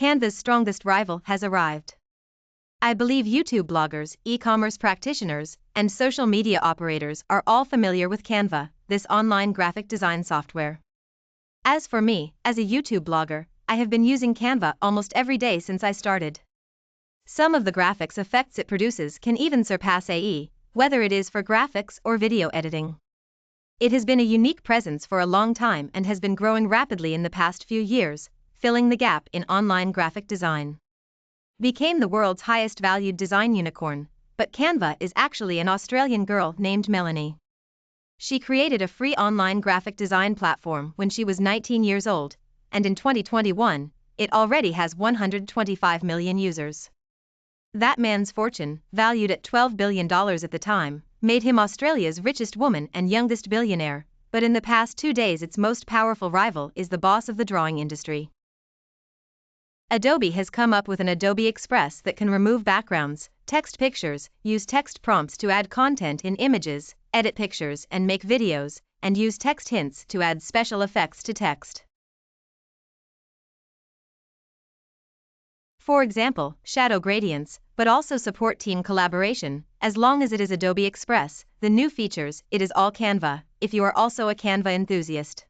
Canva's strongest rival has arrived. I believe YouTube bloggers, e-commerce practitioners, and social media operators are all familiar with Canva, this online graphic design software. As for me, as a YouTube blogger, I have been using Canva almost every day since I started. Some of the graphics effects it produces can even surpass AI, whether it is for graphics or video editing. It has been a unique presence for a long time and has been growing rapidly in the past few years, filling the gap in online graphic design. Became the world's highest valued design unicorn, but Canva is actually an Australian girl named Melanie. She created a free online graphic design platform when she was 19 years old, and in 2021, it already has 125 million users. That man's fortune, valued at $12 billion at the time, made him Australia's richest woman and youngest billionaire, but in the past 2 days its most powerful rival is the boss of the drawing industry. Adobe has come up with an Adobe Express that can remove backgrounds, text pictures, use text prompts to add content in images, edit pictures and make videos, and use text hints to add special effects to text. For example, shadow gradients, but also support team collaboration, as long as it is Adobe Express, the new features, it is all Canva, if you are also a Canva enthusiast.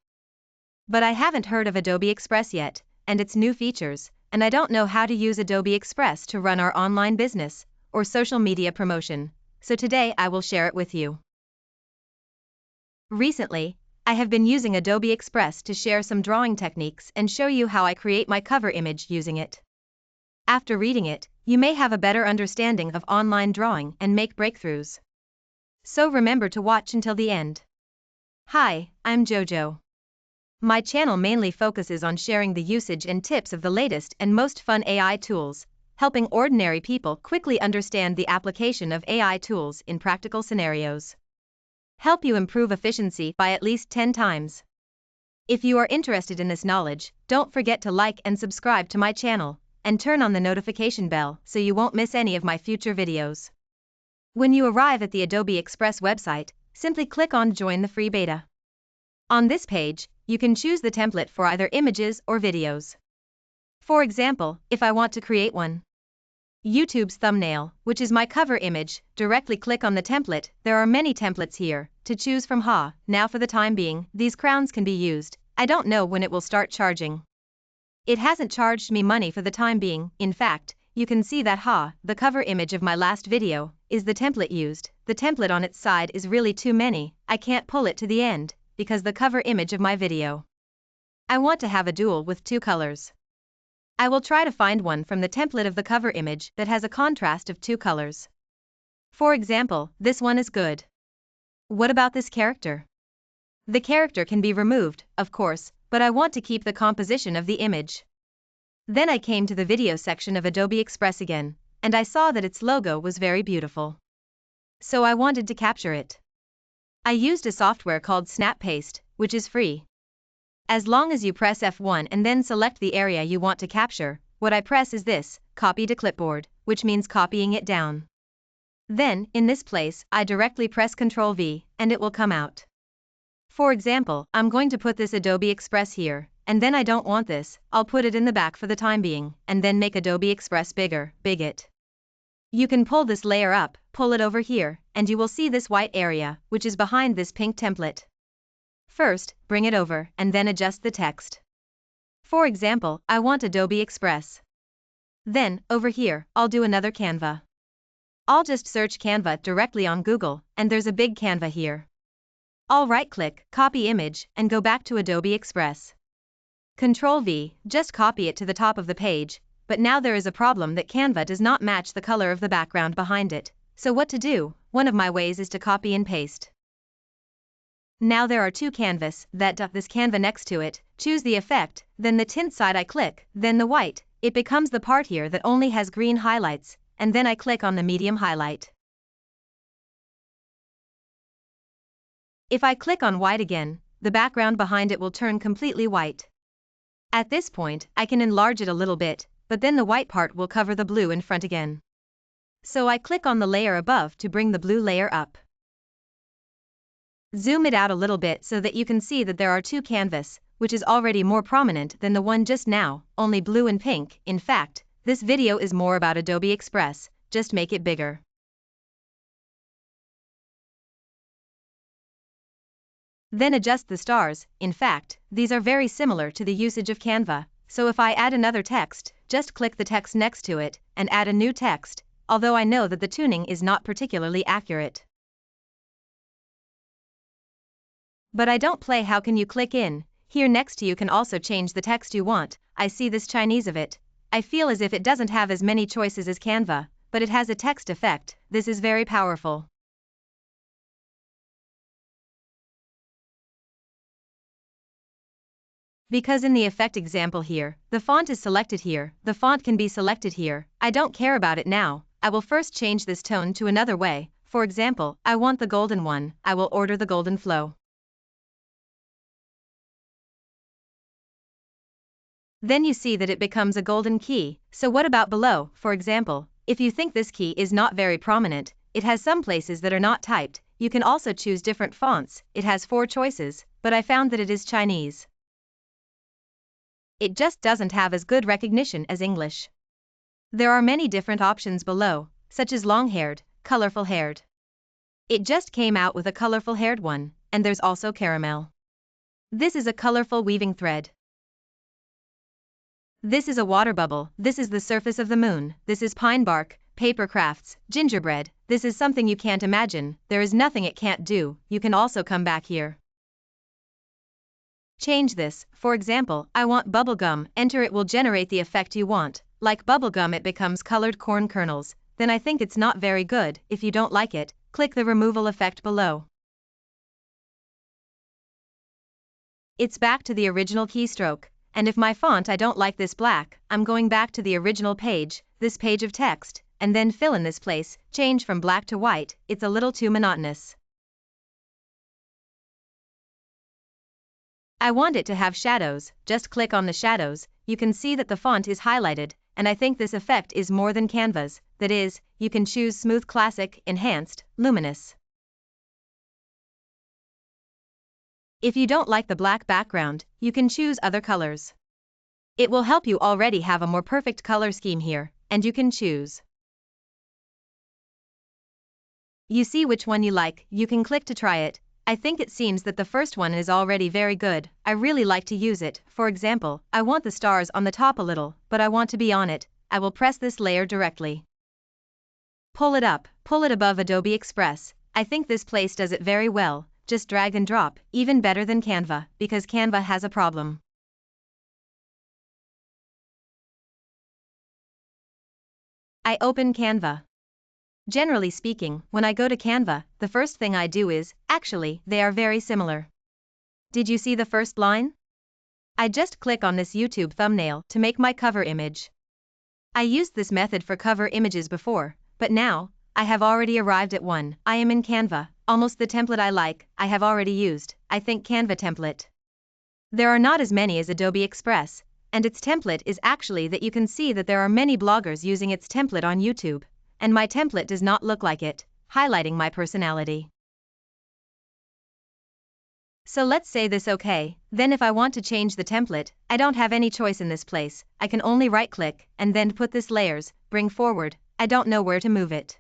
But I haven't heard of Adobe Express yet, and its new features, and I don't know how to use Adobe Express to run our online business, or social media promotion, so today I will share it with you. Recently, I have been using Adobe Express to share some drawing techniques and show you how I create my cover image using it. After reading it, you may have a better understanding of online drawing and make breakthroughs. So remember to watch until the end. Hi, I'm JoJo. My channel mainly focuses on sharing the usage and tips of the latest and most fun AI tools, helping ordinary people quickly understand the application of AI tools in practical scenarios. Help you improve efficiency by at least 10 times. If you are interested in this knowledge, don't forget to like and subscribe to my channel, and turn on the notification bell so you won't miss any of my future videos. When you arrive at the Adobe Express website, simply click on Join the free beta. On this page, you can choose the template for either images or videos. For example, if I want to create one YouTube's thumbnail, which is my cover image, directly click on the template. There are many templates here to choose from. Now for the time being, these crowns can be used. I don't know when it will start charging. It hasn't charged me money for the time being. In fact, you can see that the cover image of my last video is the template used. The template on its side is really too many. I can't pull it to the end because the cover image of my video. I want to have a dual with 2 colors. I will try to find one from the template of the cover image that has a contrast of 2 colors. For example, this one is good. What about this character? The character can be removed, of course, but I want to keep the composition of the image. Then I came to the video section of Adobe Express again, and I saw that its logo was very beautiful. So I wanted to capture it. I used a software called Snipaste, which is free. As long as you press F1 and then select the area you want to capture, what I press is this, copy to clipboard, which means copying it down. Then, in this place, I directly press Ctrl V, and it will come out. For example, I'm going to put this Adobe Express here, and then I don't want this, I'll put it in the back for the time being, and then make Adobe Express bigger, big it. You can pull this layer up, pull it over here, and you will see this white area, which is behind this pink template. First, bring it over, and then adjust the text. For example, I want Adobe Express. Then, over here, I'll do another Canva. I'll just search Canva directly on Google, and there's a big Canva here. I'll right-click, copy image, and go back to Adobe Express. Ctrl V, just copy it to the top of the page, but now there is a problem that Canva does not match the color of the background behind it. So what to do? One of my ways is to copy and paste. Now there are 2 canvas, this Canva next to it, choose the effect, then the tint side I click, then the white, it becomes the part here that only has green highlights, and then I click on the medium highlight. If I click on white again, the background behind it will turn completely white. At this point, I can enlarge it a little bit, but then the white part will cover the blue in front again. So I click on the layer above to bring the blue layer up. Zoom it out a little bit so that you can see that there are 2 canvas, which is already more prominent than the one just now, only blue and pink. In fact, this video is more about Adobe Express, just make it bigger. Then adjust the stars. In fact, these are very similar to the usage of Canva, so if I add another text, just click the text next to it, and add a new text, although I know that the tuning is not particularly accurate. But I don't play. How can you click in? Here next to you can also change the text you want. I see this Chinese of it. I feel as if it doesn't have as many choices as Canva, but it has a text effect. This is very powerful. Because in the effect example here, the font is selected here, the font can be selected here. I don't care about it now. I will first change this tone to another way. For example, I want the golden one. I will order the golden flow. Then you see that it becomes a golden key. So what about below? For example, if you think this key is not very prominent, it has some places that are not typed. You can also choose different fonts. It has 4 choices, but I found that it is Chinese. It just doesn't have as good recognition as English. There are many different options below, such as long-haired, colorful-haired. It just came out with a colorful-haired one, and there's also caramel. This is a colorful weaving thread. This is a water bubble. This is the surface of the moon. This is pine bark, paper crafts, gingerbread. This is something you can't imagine. There is nothing it can't do. You can also come back here. Change this. For example, I want bubblegum. Enter. It will generate the effect you want. Like bubblegum, it becomes colored corn kernels. Then I think it's not very good. If you don't like it, click the removal effect below. It's back to the original keystroke. And if my font I don't like this black, I'm going back to the original page, this page of text, and then fill in this place, change from black to white. It's a little too monotonous. I want it to have shadows. Just click on the shadows. You can see that the font is highlighted, and I think this effect is more than Canva's. That is, you can choose smooth, classic, enhanced, luminous. If you don't like the black background, you can choose other colors. It will help you already have a more perfect color scheme here, and you can choose. You see which one you like. You can click to try it. I think it seems that the first one is already very good. I really like to use it. For example, I want the stars on the top a little, but I want to be on it. I will press this layer directly. Pull it up, pull it above Adobe Express. I think this place does it very well. Just drag and drop, even better than Canva, because Canva has a problem. I open Canva. Generally speaking, when I go to Canva, the first thing I do is, actually, they are very similar. Did you see the first line? I just click on this YouTube thumbnail to make my cover image. I used this method for cover images before, but now, I have already arrived at one. I am in Canva, almost the template I like, I have already used, I think Canva template. There are not as many as Adobe Express, and its template is actually that you can see that there are many bloggers using its template on YouTube. And my template does not look like it, highlighting my personality. So let's say this okay, then if I want to change the template, I don't have any choice in this place, I can only right-click, and then put this layers, bring forward, I don't know where to move it.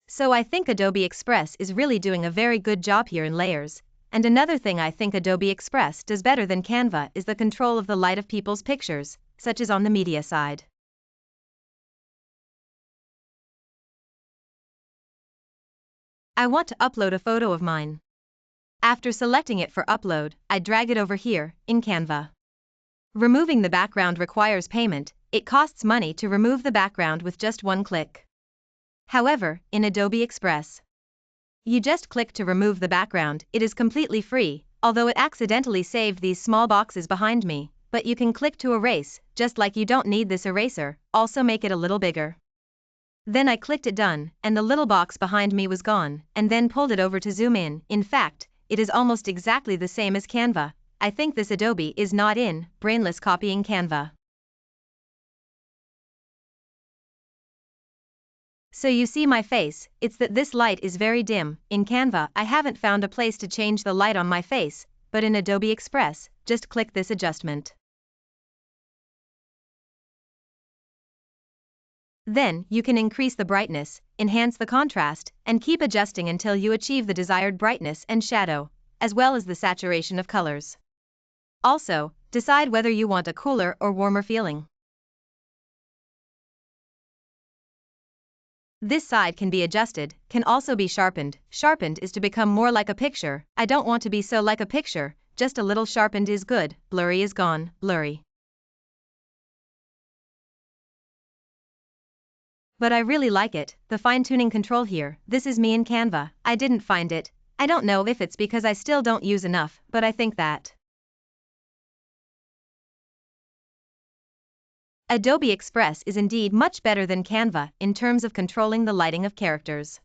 So I think Adobe Express is really doing a very good job here in layers. And another thing I think Adobe Express does better than Canva is the control of the light of people's pictures, such as on the media side. I want to upload a photo of mine. After selecting it for upload, I drag it over here, in Canva. Removing the background requires payment. It costs money to remove the background with just one click. However, in Adobe Express, you just click to remove the background. It is completely free, although it accidentally saved these small boxes behind me, but you can click to erase, just like you don't need this eraser, also make it a little bigger. Then I clicked it done, and the little box behind me was gone, and then pulled it over to zoom in. In fact, it is almost exactly the same as Canva. I think this Adobe is not in, brainless copying Canva. So you see my face, it's that this light is very dim. In Canva, I haven't found a place to change the light on my face, but in Adobe Express, just click this adjustment. Then, you can increase the brightness, enhance the contrast, and keep adjusting until you achieve the desired brightness and shadow, as well as the saturation of colors. Also, decide whether you want a cooler or warmer feeling. This side can be adjusted, can also be sharpened. Sharpened is to become more like a picture. I don't want to be so like a picture, just a little sharpened is good. Blurry is gone, blurry. But I really like it, the fine-tuning control here. This is me in Canva. I didn't find it. I don't know if it's because I still don't use enough, but I think that Adobe Express is indeed much better than Canva in terms of controlling the lighting of characters.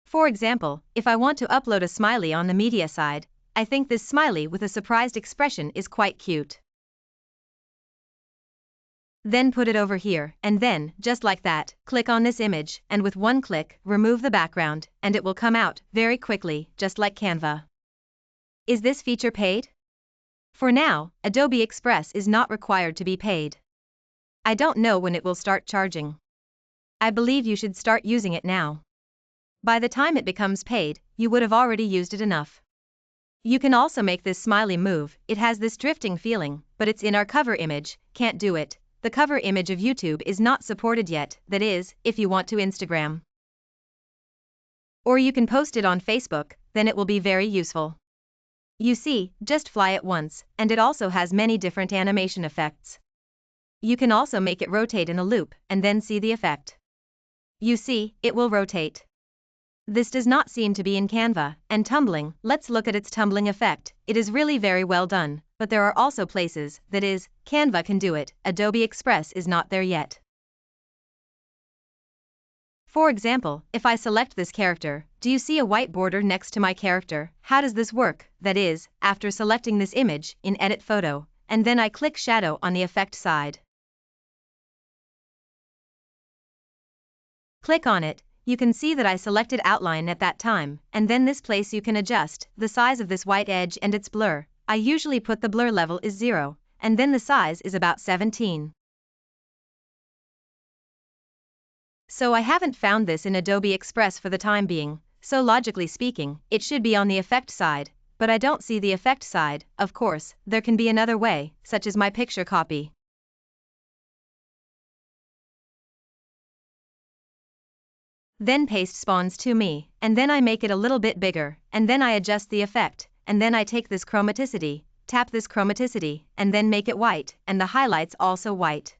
For example, if I want to upload a smiley on the media side, I think this smiley with a surprised expression is quite cute. Then put it over here, and then, just like that, click on this image, and with one click, remove the background, and it will come out very quickly, just like Canva. Is this feature paid? For now, Adobe Express is not required to be paid. I don't know when it will start charging. I believe you should start using it now. By the time it becomes paid, you would have already used it enough. You can also make this smiley move. It has this drifting feeling, but it's in our cover image, can't do it. The cover image of YouTube is not supported yet, that is, if you want to Instagram. Or you can post it on Facebook, then it will be very useful. You see, just fly it once, and it also has many different animation effects. You can also make it rotate in a loop, and then see the effect. You see, it will rotate. This does not seem to be in Canva, and tumbling, let's look at its tumbling effect. It is really very well done, but there are also places, that is, Canva can do it, Adobe Express is not there yet. For example, if I select this character, do you see a white border next to my character? How does this work? That is, after selecting this image, in Edit Photo, and then I click Shadow on the effect side. Click on it, you can see that I selected outline at that time, and then this place you can adjust the size of this white edge and its blur. I usually put the blur level is 0, and then the size is about 17. So I haven't found this in Adobe Express for the time being, so logically speaking, it should be on the effect side, but I don't see the effect side. Of course, there can be another way, such as my picture copy. Then paste spawns to me, and then I make it a little bit bigger, and then I adjust the effect, and then I take this chromaticity, tap this chromaticity, and then make it white, and the highlights also white.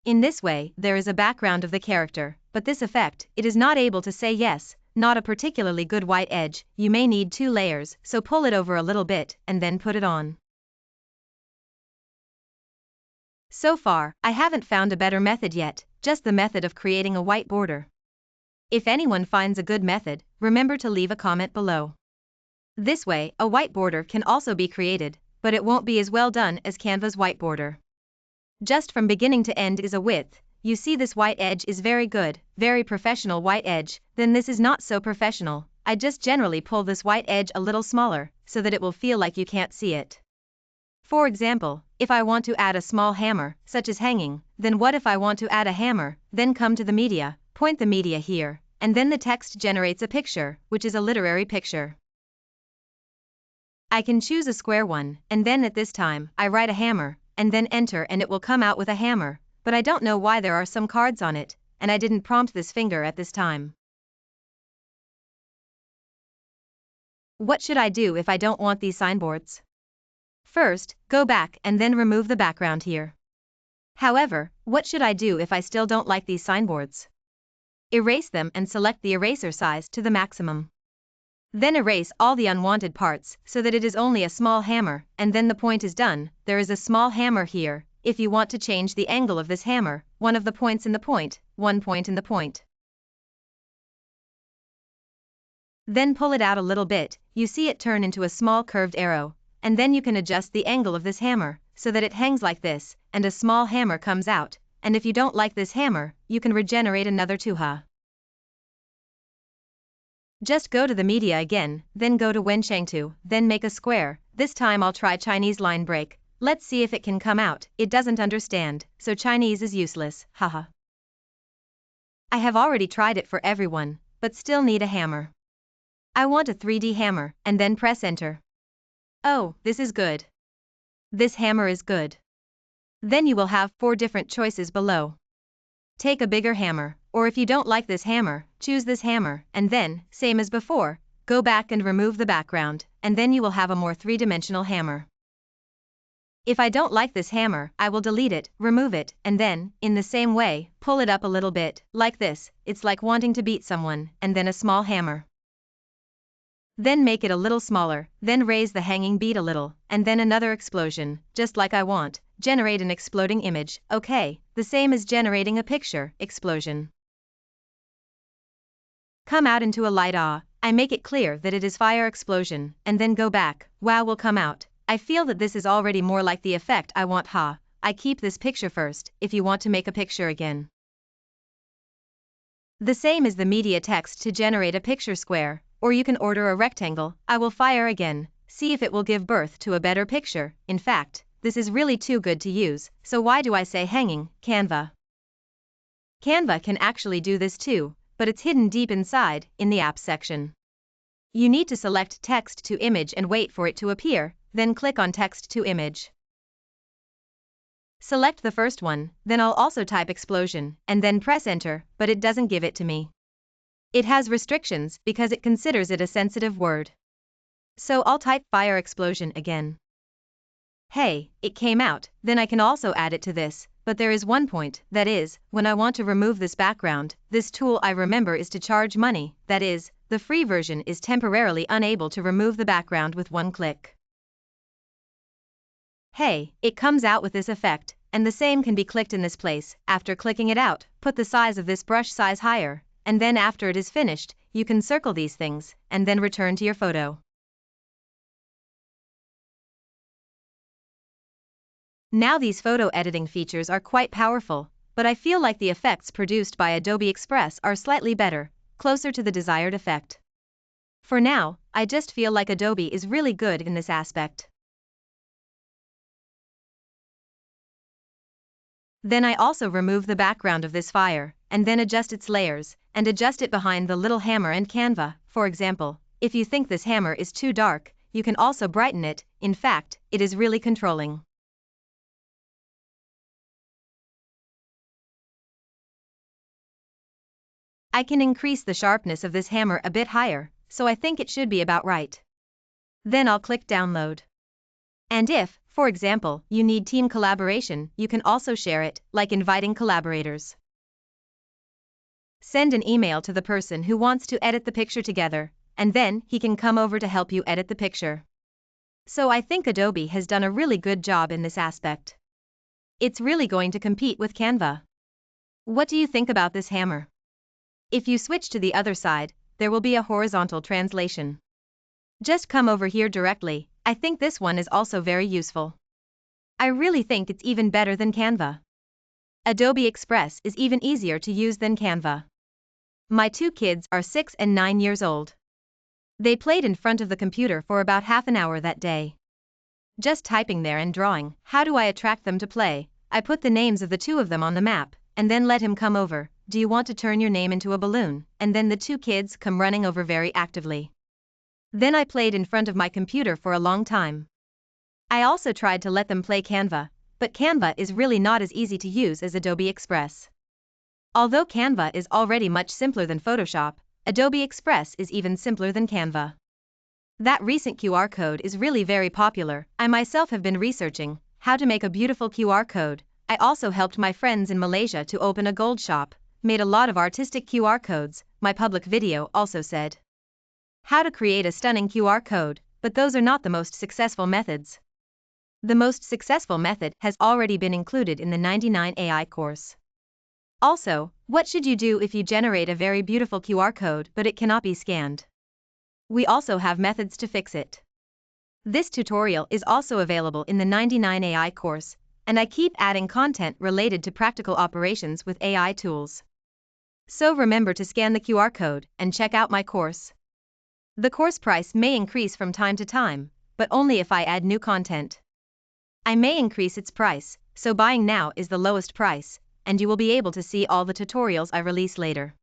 In this way, there is a background of the character, but this effect, it is not able to say yes, not a particularly good white edge. You may need 2 layers, so pull it over a little bit, and then put it on. So far, I haven't found a better method yet, just the method of creating a white border. If anyone finds a good method, remember to leave a comment below. This way, a white border can also be created, but it won't be as well done as Canva's white border. Just from beginning to end is a width. You see this white edge is very good, very professional white edge, then this is not so professional. I just generally pull this white edge a little smaller, so that it will feel like you can't see it. For example, if I want to add a small hammer, such as hanging, then what if I want to add a hammer, then come to the media, point the media here, and then the text generates a picture, which is a literary picture. I can choose a square one, and then at this time, I write a hammer, and then enter and it will come out with a hammer, but I don't know why there are some cards on it, and I didn't prompt this finger at this time. What should I do if I don't want these signboards? First, go back and then remove the background here. However, what should I do if I still don't like these signboards? Erase them and select the eraser size to the maximum. Then erase all the unwanted parts so that it is only a small hammer, and then the point is done. There is a small hammer here. If you want to change the angle of this hammer, one of the points in the point, one point in the point. Then pull it out a little bit, you see it turn into a small curved arrow, and then you can adjust the angle of this hammer, so that it hangs like this, and a small hammer comes out, and if you don't like this hammer, you can regenerate another tuha. Just go to the media again, then go to Wenchengtu, then make a square. This time I'll try Chinese line break. Let's see if it can come out. It doesn't understand, so Chinese is useless, haha. I have already tried it for everyone, but still need a hammer. I want a 3D hammer, and then press enter. Oh, this is good. This hammer is good. Then you will have 4 different choices below. Take a bigger hammer, or if you don't like this hammer, choose this hammer, and then, same as before, go back and remove the background, and then you will have a more 3-dimensional hammer. If I don't like this hammer, I will delete it, remove it, and then, in the same way, pull it up a little bit, like this. It's like wanting to beat someone, and then a small hammer. Then make it a little smaller, then raise the hanging bead a little, and then another explosion, just like I want. Generate an exploding image. Okay, the same as generating a picture, explosion. Come out into a light I make it clear that it is fire explosion, and then go back. Wow will come out. I feel that this is already more like the effect I want. I keep this picture first, if you want to make a picture again. The same as the media text to generate a picture square, or you can order a rectangle. I will fire again, see if it will give birth to a better picture. In fact, this is really too good to use, so why do I say hanging, Canva? Canva can actually do this too, but it's hidden deep inside, in the apps section. You need to select text to image and wait for it to appear, then click on text to image. Select the first one, then I'll also type explosion, and then press enter, but it doesn't give it to me. It has restrictions because it considers it a sensitive word. So I'll type fire explosion again. Hey, it came out. Then I can also add it to this, but there is one point, that is, when I want to remove this background, this tool I remember is to charge money, that is, the free version is temporarily unable to remove the background with one click. Hey, it comes out with this effect, and the same can be clicked in this place. After clicking it out, put the size of this brush size higher, and then after it is finished, you can circle these things, and then return to your photo. Now these photo editing features are quite powerful, but I feel like the effects produced by Adobe Express are slightly better, closer to the desired effect. For now, I just feel like Adobe is really good in this aspect. Then I also remove the background of this fire, and then adjust its layers, and adjust it behind the little hammer and Canva. For example, if you think this hammer is too dark, you can also brighten it. In fact, it is really controlling. I can increase the sharpness of this hammer a bit higher, so I think it should be about right. Then I'll click download. And if, for example, you need team collaboration, you can also share it, like inviting collaborators. Send an email to the person who wants to edit the picture together, and then he can come over to help you edit the picture. So I think Adobe has done a really good job in this aspect. It's really going to compete with Canva. What do you think about this hammer? If you switch to the other side, there will be a horizontal translation. Just come over here directly. I think this one is also very useful. I really think it's even better than Canva. Adobe Express is even easier to use than Canva. My 2 kids are 6 and 9 years old. They played in front of the computer for about half an hour that day. Just typing there and drawing. How do I attract them to play? I put the names of the 2 of them on the map, and then let him come over. Do you want to turn your name into a balloon? And then the 2 kids come running over very actively. Then I played in front of my computer for a long time. I also tried to let them play Canva, but Canva is really not as easy to use as Adobe Express. Although Canva is already much simpler than Photoshop, Adobe Express is even simpler than Canva. That recent QR code is really very popular. I myself have been researching how to make a beautiful QR code. I also helped my friends in Malaysia to open a gold shop, made a lot of artistic QR codes. My public video also said how to create a stunning QR code, but those are not the most successful methods. The most successful method has already been included in the 99 AI course. Also, what should you do if you generate a very beautiful QR code but it cannot be scanned? We also have methods to fix it. This tutorial is also available in the 99 AI course, and I keep adding content related to practical operations with AI tools. So remember to scan the QR code and check out my course. The course price may increase from time to time, but only if I add new content. I may increase its price, so buying now is the lowest price, and you will be able to see all the tutorials I release later.